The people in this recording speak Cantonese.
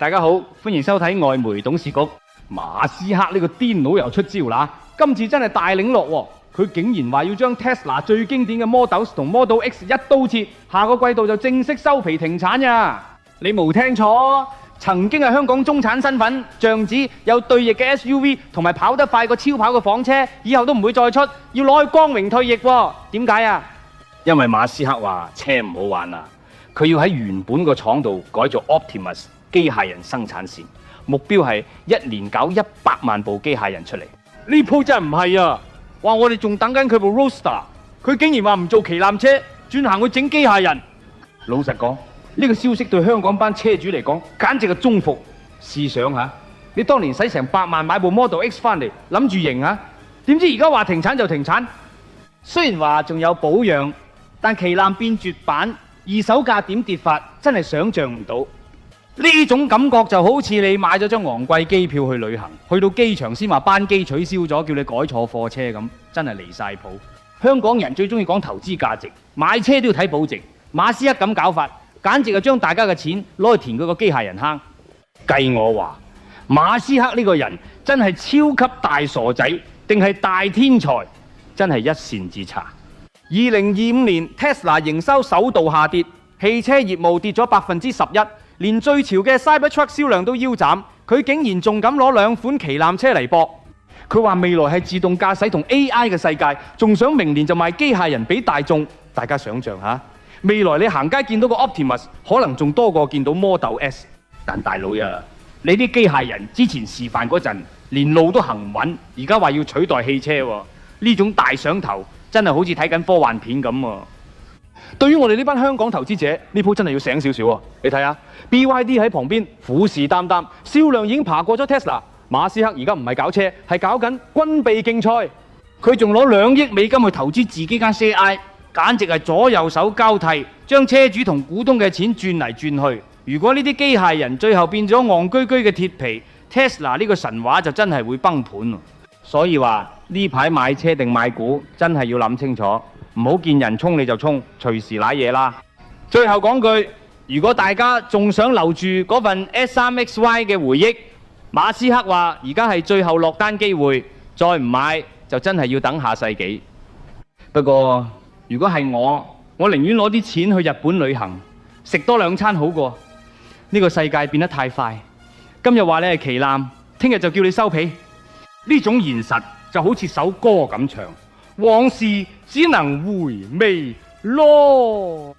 大家好，歡迎收睇外媒董事局。馬斯克呢個癲佬又出招啦！今次真係大領落喎，佢竟然話要將 Tesla 最經典嘅 Model S 同 Model X 一刀切，下個季度就正式收皮停產呀！你冇聽錯，曾經係香港中產身份，仗子有對翼嘅 SUV 同埋跑得快過超跑嘅房車，以後都唔會再出，要攞去光榮退役喎。點解啊？因為馬斯克話車唔好玩啦，佢要喺原本個廠度改做 Optimus 機械人生產線，目標係一年搞100萬部機械人出嚟。呢鋪真係唔係啊！話我哋仲等緊佢部 Roadster， 佢竟然話唔做旗艦車，轉行去整機械人。老實講，呢個消息對香港班車主嚟講，簡直係中伏。試想下，你當年使成100萬買部 Model X 翻嚟，諗住型啊，點知而家話停產就停產。雖然話仲有保養，但旗艦變絕版，二手價點跌法，真係想像唔到。呢種感覺就好似你買咗張昂貴機票去旅行，去到機場先話班機取消咗，叫你改錯貨車咁，真係離晒譜。香港人最中意講投資價值，買車都要睇保值。馬斯克咁搞法，簡直係將大家嘅錢攞去填佢個機械人坑。計我話，馬斯克呢個人真係超級大傻仔，定係大天才，真係一線之差。2025年 Tesla 營收首度下跌，汽車業務跌咗11%。連最潮嘅 Cybertruck 銷量都腰斬，佢竟然仲敢攞2款旗艦車嚟搏。佢話未來係自動駕駛同 AI 嘅世界，仲想明年就賣機械人俾大眾。大家想象下，未來你行街見到個 Optimus， 可能仲多過見到 Model S。但大佬呀，你啲機械人之前示範嗰陣，連路都行唔穩，而家話要取代汽車喎，呢種大想頭真係好似睇緊科幻片咁喎。對於我哋呢班香港投資者，呢鋪真係要醒少少喎！你睇下 BYD 喺旁邊虎視眈眈，銷量已經爬過咗 Tesla。馬斯克而家唔係搞車，係搞緊軍備競賽。佢仲攞2億美金去投資自己間 CI， 簡直係左右手交替，將車主同股東嘅錢轉嚟轉去。如果呢啲機械人最後變咗戇居居嘅鐵皮， Tesla 呢個神話就真係會崩盤。所以話呢排買車定買股，真係要諗清楚。唔好見人衝你就衝，隨時瀨嘢啦。最後講句，如果大家仲想留住嗰份 S3XY 嘅回憶，馬斯克話而家係最後落單機會，再唔買就真係要等下世紀。不過如果係我寧願攞啲錢去日本旅行，食多2餐好過。呢個世界變得太快，今日話你係旗艦，聽日就叫你收皮。呢種現實就好似首歌咁唱，往事只能回味咯。